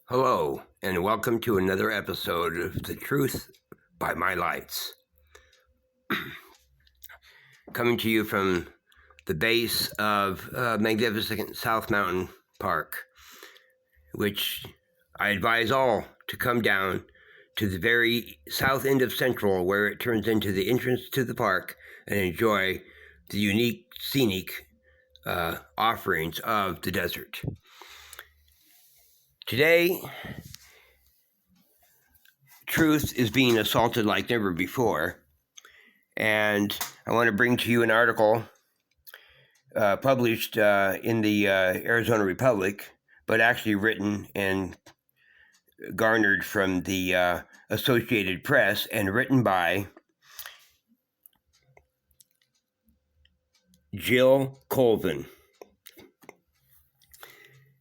Hello, and welcome to another episode of The Truth by My Lights. Coming to you from the base of magnificent South Mountain Park, which I advise all to come down to the very south end of Central, where it turns into the entrance to the park, and enjoy the unique scenic offerings of the desert. Today, truth is being assaulted like never before. And I want to bring to you an article published in the Arizona Republic, but actually written and garnered from the Associated Press and written by Jill Colvin.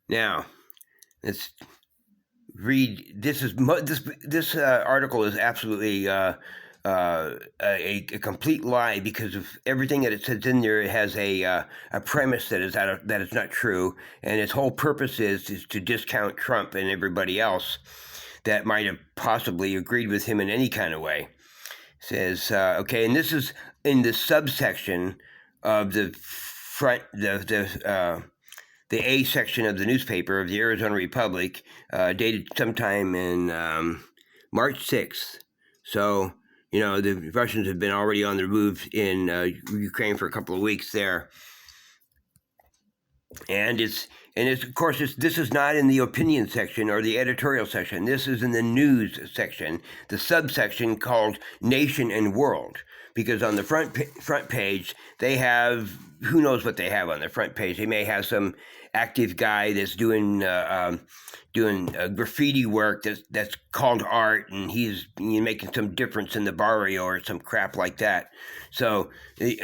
Now, let's read. This article is absolutely a complete lie because of everything that it says in there. It has a premise that is not true, and its whole purpose is to discount Trump and everybody else that might have possibly agreed with him in any kind of way. It says okay, and this is in the subsection of the front the A section of the newspaper of the Arizona Republic, dated sometime in March 6th. So, the Russians have been already on the move in Ukraine for a couple of weeks there. And this is not in the opinion section or the editorial section. This is in the news section, the subsection called Nation and World. Because on the front page, they have, who knows what they have on the front page. They may have some active guy that's doing graffiti work that's called art, and he's making some difference in the barrio or some crap like that. So,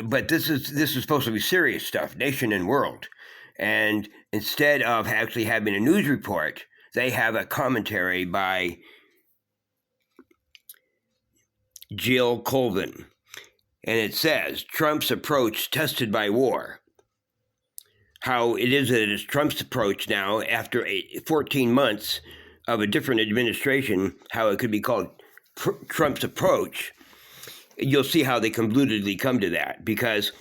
but this is supposed to be serious stuff, Nation and World. And instead of actually having a news report, they have a commentary by Jill Colvin. And it says, Trump's approach tested by war. How it is that it is Trump's approach now, after 14 months of a different administration, how it could be called Trump's approach. You'll see how they convolutedly come to that, because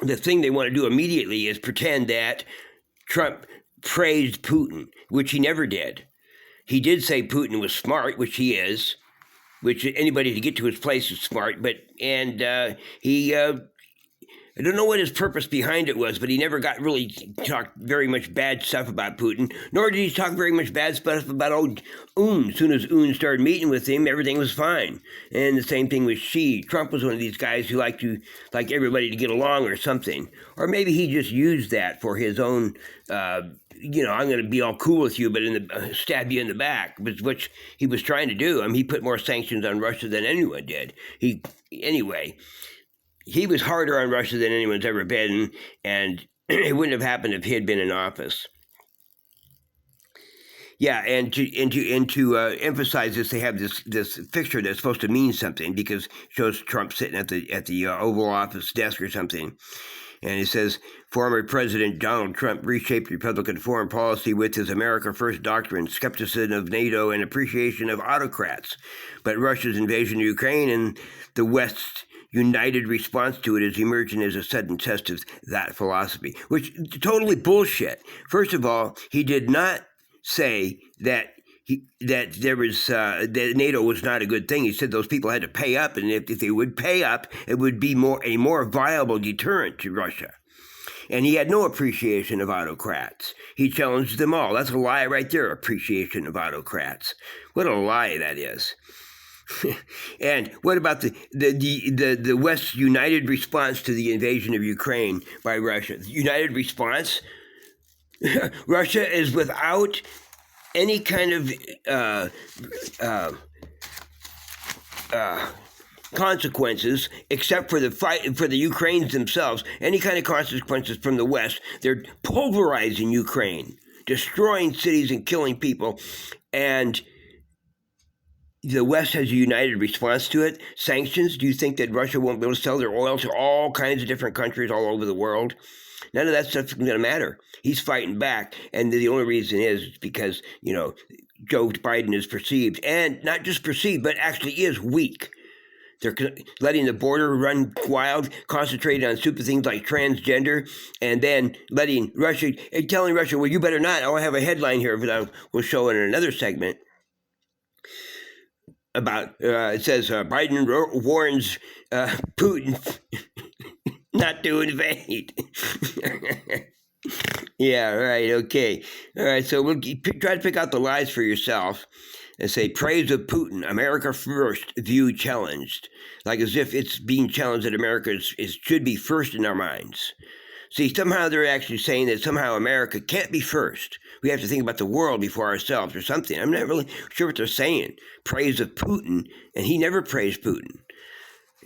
the thing they want to do immediately is pretend that Trump praised Putin, which he never did. He did say Putin was smart, which he is, which anybody to get to his place is smart, I don't know what his purpose behind it was, but he never got really talked very much bad stuff about Putin, nor did he talk very much bad stuff about old Un. As soon as Un started meeting with him, everything was fine. And the same thing with Xi. Trump was one of these guys who like everybody to get along or something. Or maybe he just used that for his own, I'm going to be all cool with you, but stab you in the back, which he was trying to do. I mean, he put more sanctions on Russia than anyone did. He was harder on Russia than anyone's ever been, and it wouldn't have happened if he had been in office. Yeah, and to emphasize this, they have this picture that's supposed to mean something, because it shows Trump sitting at the Oval Office desk or something. And it says, former President Donald Trump reshaped Republican foreign policy with his America First doctrine, skepticism of NATO, and appreciation of autocrats. But Russia's invasion of Ukraine and the West's united response to it is emerging as a sudden test of that philosophy, which is totally bullshit. First of all, he did not say that there was that NATO was not a good thing. He said those people had to pay up, and if they would pay up, it would be a more viable deterrent to Russia. And he had no appreciation of autocrats. He challenged them all. That's a lie right there, appreciation of autocrats. What a lie that is. And what about the West's united response to the invasion of Ukraine by Russia? The united response? Russia is without any kind of consequences, except for the fight for the Ukrainians themselves. Any kind of consequences from the West. They're pulverizing Ukraine, destroying cities and killing people, and the West has a united response to it. Sanctions. Do you think that Russia won't be able to sell their oil to all kinds of different countries all over the world? None of that stuff's going to matter. He's fighting back, and the only reason is because, Joe Biden is perceived, and not just perceived, but actually is weak. They're letting the border run wild, concentrating on stupid things like transgender, and then letting Russia, telling Russia, well, you better not. I'll have a headline here that we'll show in another segment about, it says, Biden warns Putin not to invade. Yeah, right, okay. All right, so we'll try to pick out the lies for yourself and say, praise of Putin, America first, view challenged. Like as if it's being challenged that America should be first in our minds. See, somehow they're actually saying that somehow America can't be first. We have to think about the world before ourselves or something. I'm not really sure what they're saying. Praise of Putin, and he never praised Putin.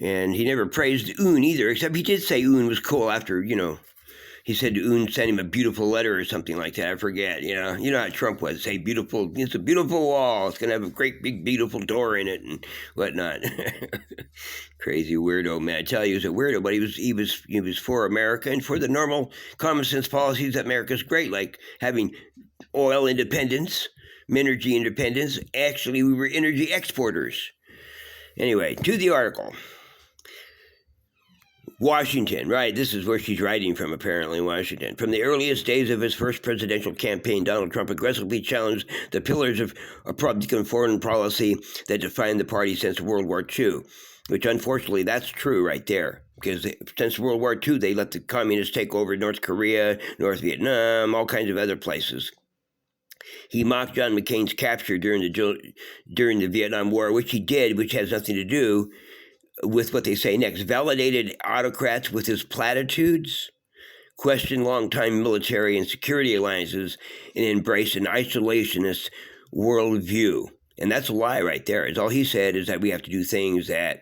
And he never praised Un either, except he did say Un was cool after, he said Un sent him a beautiful letter or something like that. I forget, You know how Trump was, say beautiful, it's a beautiful wall. It's going to have a great big beautiful door in it and whatnot. Crazy weirdo, man. I tell you, he was a weirdo, but he was for America and for the normal common sense policies that America's great, like having oil independence, energy independence. Actually, we were energy exporters. Anyway, to the article. Washington, right, this is where she's writing from, apparently, Washington. From the earliest days of his first presidential campaign, Donald Trump aggressively challenged the pillars of Republican foreign policy that defined the party since World War II, which unfortunately, that's true right there. Because since World War II, they let the communists take over North Korea, North Vietnam, all kinds of other places. He mocked John McCain's capture during the Vietnam War, which he did, which has nothing to do with what they say next. Validated autocrats with his platitudes, questioned longtime military and security alliances, and embraced an isolationist worldview. And that's a lie right there. All he said is that we have to do things that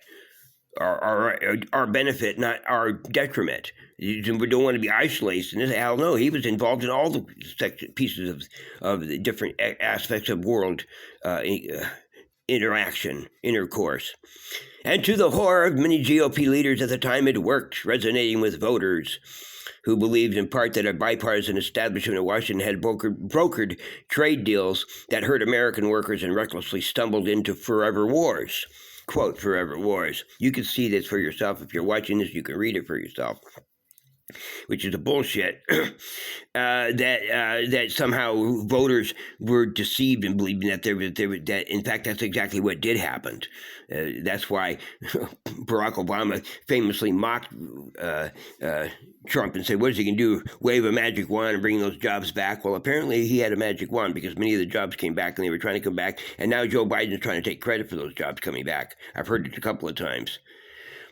are our benefit, not our detriment. We don't want to be isolationist. Hell no, he was involved in all the pieces of the different aspects of world intercourse. And to the horror of many GOP leaders at the time, it worked, resonating with voters who believed in part that a bipartisan establishment in Washington had brokered trade deals that hurt American workers and recklessly stumbled into forever wars. Quote, forever wars. You can see this for yourself. If you're watching this, you can read it for yourself. Which is a bullshit, that somehow voters were deceived in believing that that in fact that's exactly what did happen. That's why Barack Obama famously mocked Trump and said, "What is he going to do? Wave a magic wand and bring those jobs back?" Well, apparently he had a magic wand because many of the jobs came back and they were trying to come back, and now Joe Biden's trying to take credit for those jobs coming back. I've heard it a couple of times.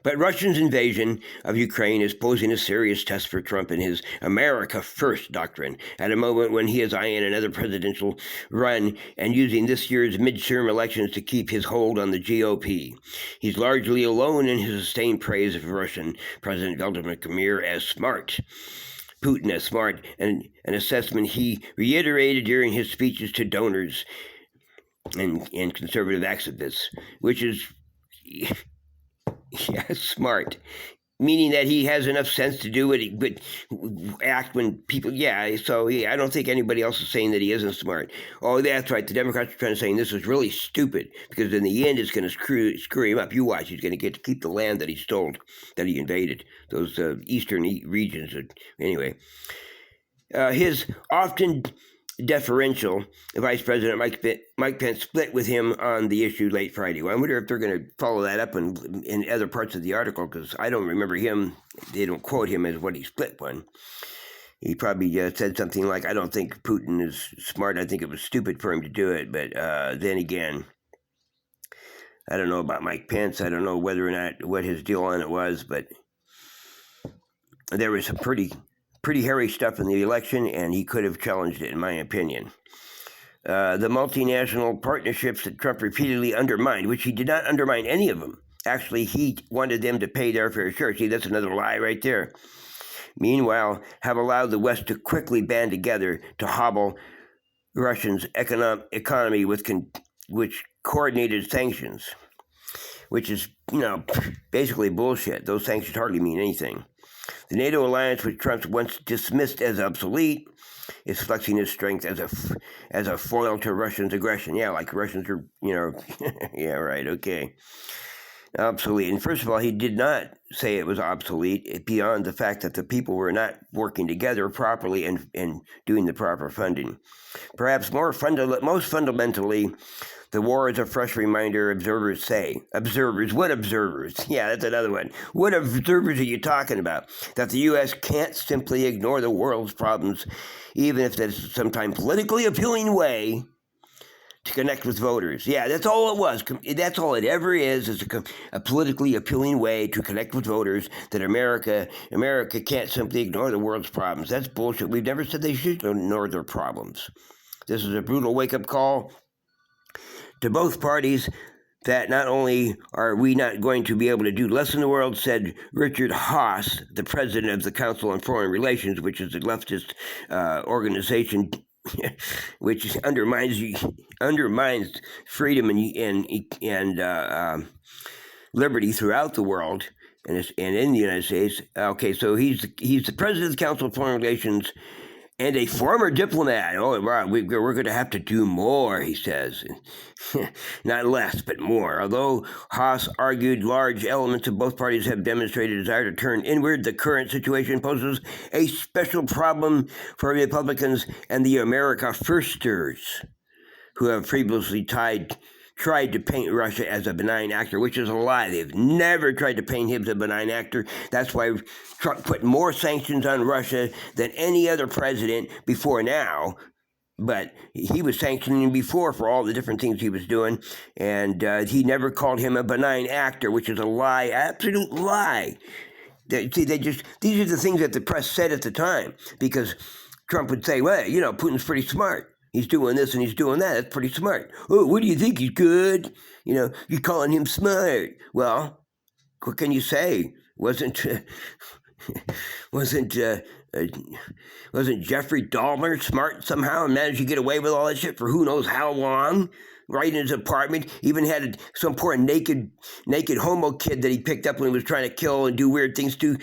But Russia's invasion of Ukraine is posing a serious test for Trump and his America First doctrine at a moment when he is eyeing another presidential run and using this year's midterm elections to keep his hold on the GOP. He's largely alone in his sustained praise of Russian President Vladimir Putin as smart. Putin as smart, and an assessment he reiterated during his speeches to donors and conservative activists, which is... Yeah, smart. Meaning that he has enough sense to do it, but act when people, I don't think anybody else is saying that he isn't smart. Oh, that's right. The Democrats are trying to say this is really stupid because in the end it's going to screw him up. You watch. He's going to get to keep the land that he stole, that he invaded, those eastern regions. Anyway, his often deferential Vice President Mike Pence split with him on the issue late Friday. Well, I wonder if they're going to follow that up in other parts of the article, because I don't remember him. They don't quote him as what he split on. He probably said something like, I don't think Putin is smart. I think it was stupid for him to do it. But then again, I don't know about Mike Pence. I don't know whether or not what his deal on it was, but there was some pretty hairy stuff in the election, and he could have challenged it, in my opinion. The multinational partnerships that Trump repeatedly undermined, which he did not undermine any of them. Actually, he wanted them to pay their fair share. See, that's another lie right there. Meanwhile, have allowed the West to quickly band together to hobble Russia's economy with coordinated sanctions, which is, basically bullshit. Those sanctions hardly mean anything. The NATO alliance, which Trump once dismissed as obsolete, is flexing its strength as a foil to Russia's aggression. Yeah, like Russians are, yeah, right, okay. Obsolete. And first of all, he did not say it was obsolete beyond the fact that the people were not working together properly and doing the proper funding. Perhaps most fundamentally, the war is a fresh reminder, observers say. Observers? What observers? Yeah, that's another one. What observers are you talking about? That the U.S. can't simply ignore the world's problems, even if that's sometimes politically appealing way to connect with voters. Yeah, that's all it was. That's all it ever is a politically appealing way to connect with voters, that America can't simply ignore the world's problems. That's bullshit. We've never said they should ignore their problems. This is a brutal wake-up call to both parties that not only are we not going to be able to do less in the world, said Richard Haass, the president of the Council on Foreign Relations, which is a leftist organization which undermines freedom and liberty throughout the world and in the United States. Okay, so he's the president of the Council of Foreign Relations and a former diplomat. Oh, wow, we're going to have to do more, he says. Not less, but more. Although Haass argued large elements of both parties have demonstrated a desire to turn inward, the current situation poses a special problem for Republicans and the America Firsters, who have previously tried to paint Russia as a benign actor, which is a lie. They've never tried to paint him as a benign actor. That's why Trump put more sanctions on Russia than any other president before now. But he was sanctioning him before for all the different things he was doing, and he never called him a benign actor, which is a lie, absolute lie. These are the things that the press said at the time, because Trump would say, well, Putin's pretty smart. He's doing this and he's doing that. That's pretty smart. Oh, what do you think? He's good? You're calling him smart. Well, what can you say? Wasn't Jeffrey Dahmer smart somehow and managed to get away with all that shit for who knows how long? Right in his apartment, even had some poor naked homo kid that he picked up when he was trying to kill and do weird things to,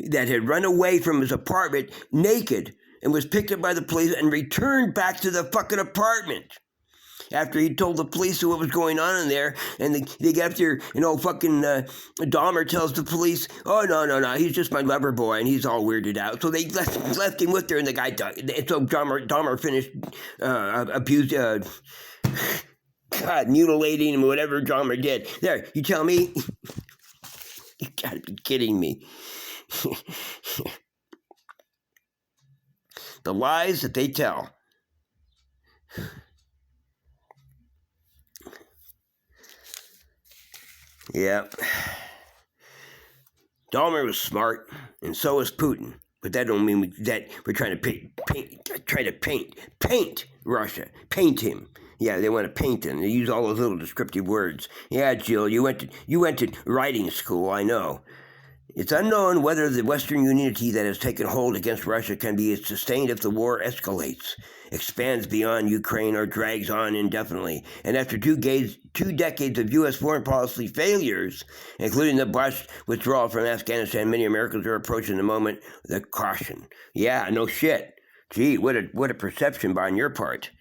that had run away from his apartment naked and was picked up by the police and returned back to the fucking apartment after he told the police what was going on in there. And they get up there, fucking Dahmer tells the police, oh, no, he's just my lover boy, and he's all weirded out. So they left him with her, and the guy died. So Dahmer finished mutilating him, whatever Dahmer did. There, you tell me? You gotta be kidding me. The lies that they tell. Yeah. Dahmer was smart, and so was Putin. But that don't mean that we're trying to paint Russia. Paint him. Yeah, they want to paint him. They use all those little descriptive words. Yeah, Jill, you went to writing school, I know. It's unknown whether the Western unity that has taken hold against Russia can be sustained if the war escalates, expands beyond Ukraine, or drags on indefinitely. And after two decades of U.S. foreign policy failures, including the Bush withdrawal from Afghanistan, many Americans are approaching the moment with caution. Yeah, no shit. Gee, what a perception on your part.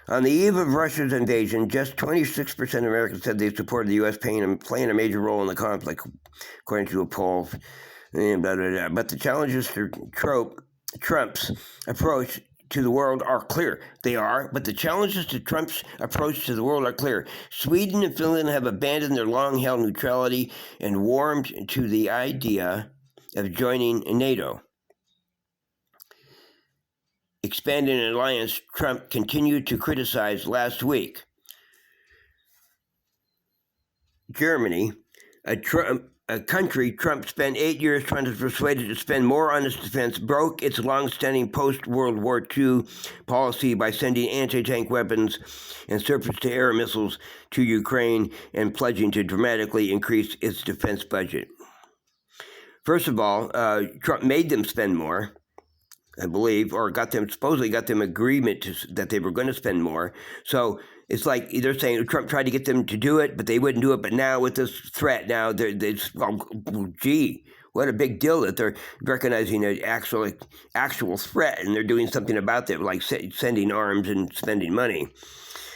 On the eve of Russia's invasion, just 26% of Americans said they supported the U.S. playing a major role in the conflict, according to a poll. But the challenges to Trump's approach to the world are clear. They are, but the challenges to Trump's approach to the world are clear. Sweden and Finland have abandoned their long-held neutrality and warmed to the idea of joining NATO. Expanding an alliance Trump continued to criticize last week. Germany, a country Trump spent 8 years trying to persuade it to spend more on its defense, broke its long-standing post-World War II policy by sending anti-tank weapons and surface-to-air missiles to Ukraine and pledging to dramatically increase its defense budget. First of all, Trump made them spend more, I believe, or supposedly got them agreement that they were going to spend more. So it's like they're saying Trump tried to get them to do it, but they wouldn't do it. But now with this threat, now gee, what a big deal that they're recognizing an actual threat, and they're doing something about that, like sending arms and spending money.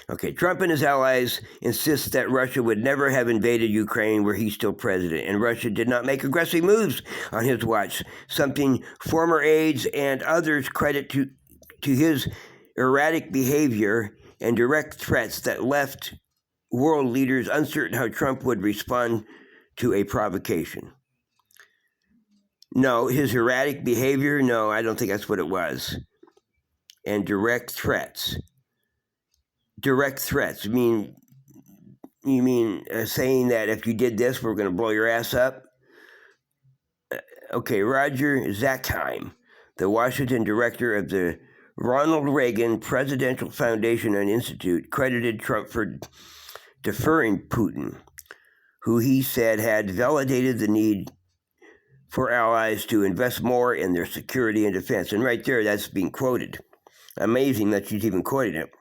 Okay, Trump and his allies insist that Russia would never have invaded Ukraine were he still president, and Russia did not make aggressive moves on his watch, something former aides and others credit to his erratic behavior and direct threats that left world leaders uncertain how Trump would respond to a provocation. No, his erratic behavior, no, I don't think that's what it was. And direct threats. Direct threats. You mean saying that if you did this, we're going to blow your ass up? Okay, Roger Zakheim, the Washington director of the Ronald Reagan Presidential Foundation and Institute, credited Trump for deferring Putin, who he said had validated the need for allies to invest more in their security and defense. And right there, that's being quoted. Amazing that she's even quoting it.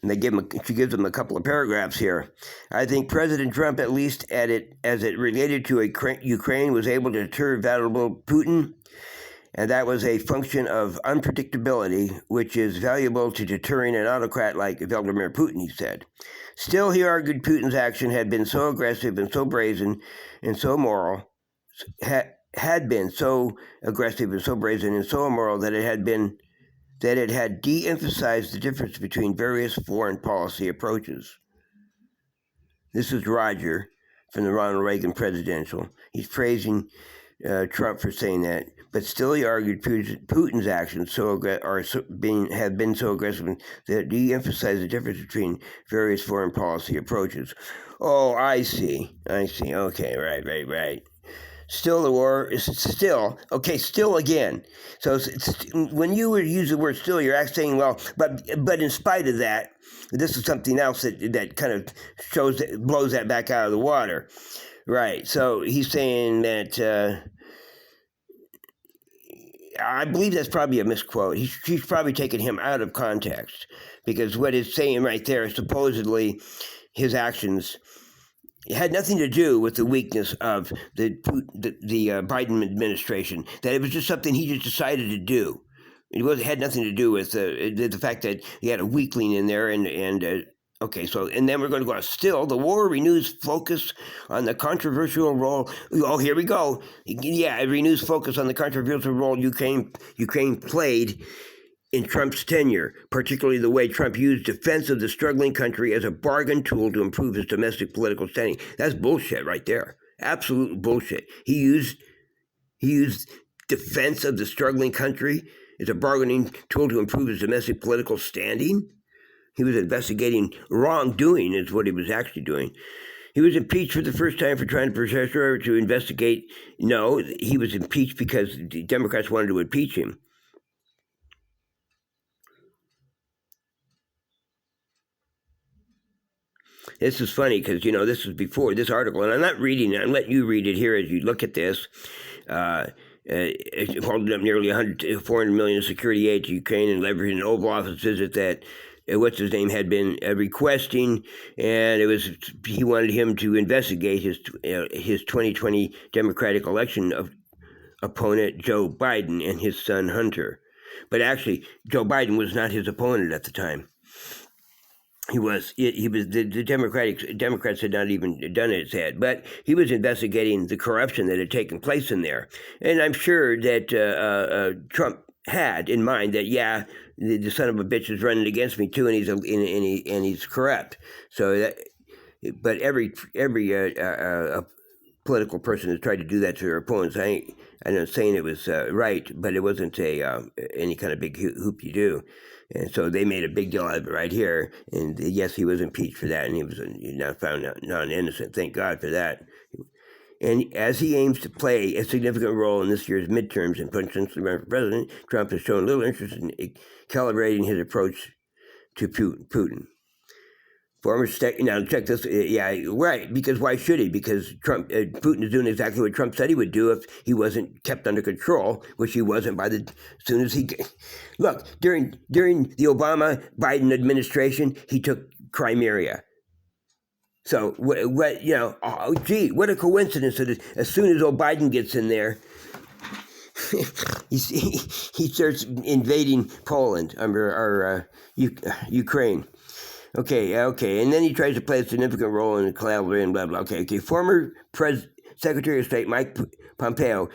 And she gives him a couple of paragraphs here. I think President Trump, at least as it related to Ukraine, was able to deter valuable Putin, and that was a function of unpredictability, which is valuable to deterring an autocrat like Vladimir Putin, he said. Still, he argued Putin's action had been so aggressive and so brazen and so immoral, had been so aggressive and so brazen and so immoral that it had de-emphasized the difference between various foreign policy approaches. This is Roger from the Ronald Reagan Presidential. He's praising Trump for saying that, but still he argued Putin's actions have been so aggressive that de-emphasize the difference between various foreign policy approaches. Oh, I see. Okay, right. Still the war is still again. So when you use the word still, you're actually saying, well, but in spite of that, this is something else that kind of blows that back out of the water, right? So he's saying that I believe that's probably a misquote. He's probably taken him out of context, because what it's saying right there is supposedly his actions. It had nothing to do with the weakness of the Biden administration. That it was just something he just decided to do. It had nothing to do with the fact that he had a weakling in there. And then we're going to go on. Still, the war renews focus on the controversial role. Oh, here we go. Yeah, it renews focus on the controversial role Ukraine played in Trump's tenure, particularly the way Trump used defense of the struggling country as a bargain tool to improve his domestic political standing. That's bullshit right there. Absolute bullshit. He used defense of the struggling country as a bargaining tool to improve his domestic political standing. He was investigating wrongdoing is what he was actually doing. He was impeached for the first time for trying to pressure to investigate. No, he was impeached because the Democrats wanted to impeach him. This is funny because, this was before this article, and I'm not reading it. I'm letting you read it here as you look at this. It holding up nearly $400 million in security aid to Ukraine and leveraging an Oval Office visit that what's-his-name had been requesting, and he wanted him to investigate his 2020 Democratic election opponent, Joe Biden, and his son, Hunter. But actually, Joe Biden was not his opponent at the time. The Democrats had not even done it yet, but he was investigating the corruption that had taken place in there. And I'm sure that Trump had in mind that, the son of a bitch is running against me too, and he's corrupt. So but every political person has tried to do that to their opponents. I'm not saying it was right, but it wasn't any kind of big hoop you do. And so they made a big deal out of it right here. And yes, he was impeached for that, and he was now found non-innocent. Thank God for that. And as he aims to play a significant role in this year's midterms and potentially run for president, Trump has shown little interest in calibrating his approach to Putin. Now check this. Right. Because why should he? Because Putin is doing exactly what Trump said he would do if he wasn't kept under control, which he wasn't as soon as he. Look, during the Obama-Biden administration, he took Crimea. So what oh, gee, what a coincidence that as soon as old Biden gets in there, he starts invading Poland or Ukraine. Okay, and then he tries to play a significant role in the collaboration and blah blah. Okay. Former Secretary of State Mike Pompeo.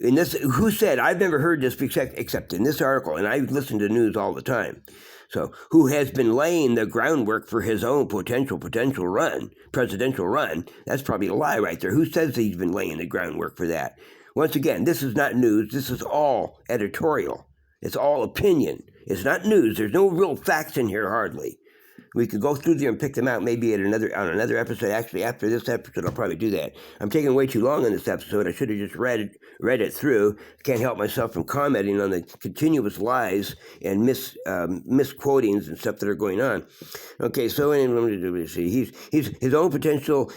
And this, who said, I've never heard this except in this article, and I listen to news all the time. So, who has been laying the groundwork for his own presidential run? That's probably a lie right there. Who says he's been laying the groundwork for that? Once again, this is not news. This is all editorial. It's all opinion. It's not news. There's no real facts in here hardly. We could go through there and pick them out maybe on another episode. Actually, after this episode, I'll probably do that. I'm taking way too long on this episode. I should have just read it through. I can't help myself from commenting on the continuous lies and misquotings and stuff that are going on. Okay, so let's see. His own potential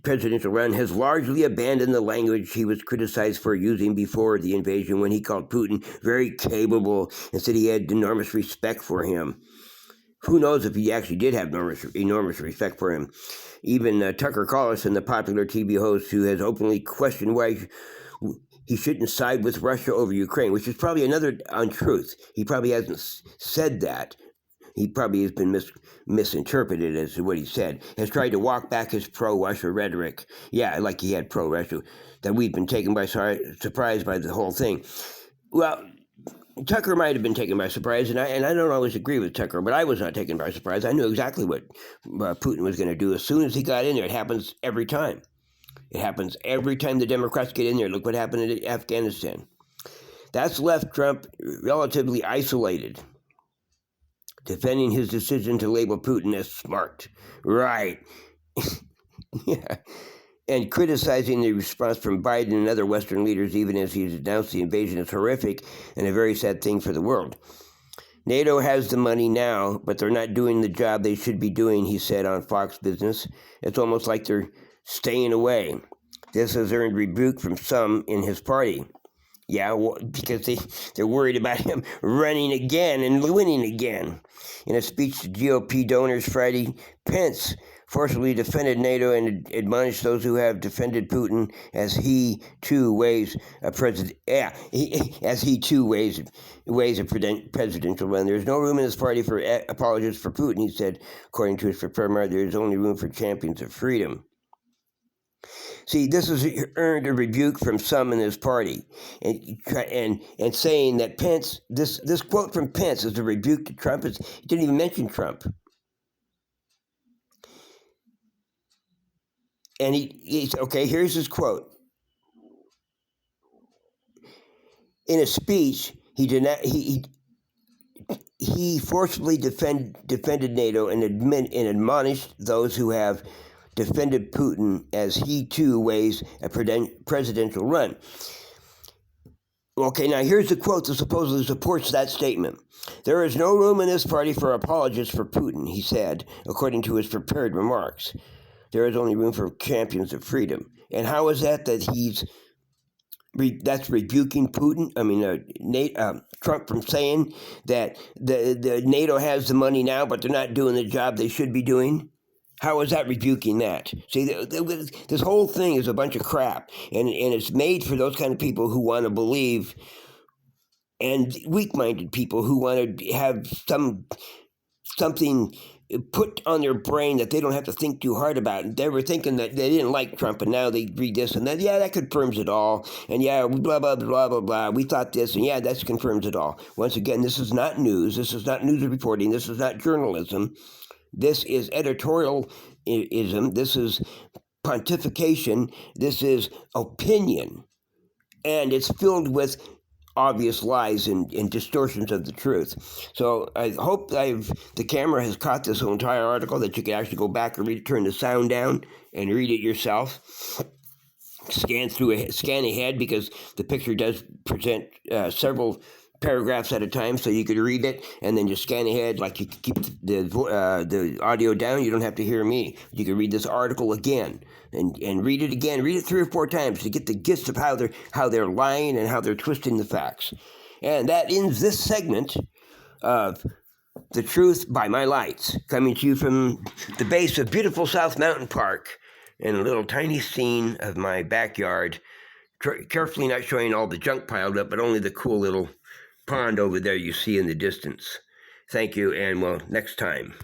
presidential run has largely abandoned the language he was criticized for using before the invasion, when he called Putin very capable and said he had enormous respect for him. Who knows if he actually did have enormous respect for him. Even Tucker Carlson, the popular TV host, who has openly questioned why he shouldn't side with Russia over Ukraine, which is probably another untruth. He probably hasn't said that. He probably has been misinterpreted as to what he said. Has tried to walk back his pro-Russia rhetoric. Yeah, like he had pro-Russia. That we've been taken by surprise by the whole thing. Well, Tucker might have been taken by surprise, and I don't always agree with Tucker, but I was not taken by surprise. I knew exactly what Putin was going to do as soon as he got in there. It happens every time. It happens every time the Democrats get in there. Look what happened in Afghanistan. That's left Trump relatively isolated, defending his decision to label Putin as smart. Right. Yeah. And criticizing the response from Biden and other Western leaders, even as he's announced the invasion is horrific and a very sad thing for the world. NATO has the money now, but they're not doing the job they should be doing, he said on Fox Business. It's almost like they're staying away. This has earned rebuke from some in his party. Yeah, because they're worried about him running again and winning again. In a speech to GOP donors Friday, Pence forcefully defended NATO and admonished those who have defended Putin as he too weighs a presidential run. There is no room in this party for apologists for Putin, he said. According to his prepared remarks, there is only room for champions of freedom. See, this has earned a rebuke from some in this party, and saying that Pence, this quote from Pence is a rebuke to Trump. He didn't even mention Trump. And he's okay, here's his quote. In a speech, he forcibly defended NATO and admonished those who have defended Putin as he too weighs a presidential run. Okay, now here's the quote that supposedly supports that statement. There is no room in this party for apologists for Putin, he said, according to his prepared remarks. There is only room for champions of freedom. And how is that that's rebuking Putin? I mean, Trump from saying that the NATO has the money now, but they're not doing the job they should be doing? How is that rebuking that? See, this whole thing is a bunch of crap, and it's made for those kind of people who want to believe, and weak-minded people who want to have something put on their brain that they don't have to think too hard about. They were thinking that they didn't like Trump, and now they read this and that. Yeah, that confirms it all. And yeah, blah, blah, blah, blah, blah. We thought this, and yeah, that confirms it all. Once again, this is not news. This is not news reporting. This is not journalism. This is editorialism. This is pontification. This is opinion. And it's filled with obvious lies and distortions of the truth. So I hope the camera has caught this whole entire article, that you can actually go back and read it, turn the sound down, and read it yourself. Scan ahead, because the picture does present several paragraphs at a time, so you could read it and then just scan ahead. Like, you could keep the audio down. You don't have to hear me. You can read this article again and read it again. Read it 3 or 4 times to get the gist of how they're lying and how they're twisting the facts. And that ends this segment of The Truth by My Lights, coming to you from the base of beautiful South Mountain Park in a little tiny scene of my backyard, carefully not showing all the junk piled up, but only the cool little pond over there you see in the distance. Thank you, and well, next time.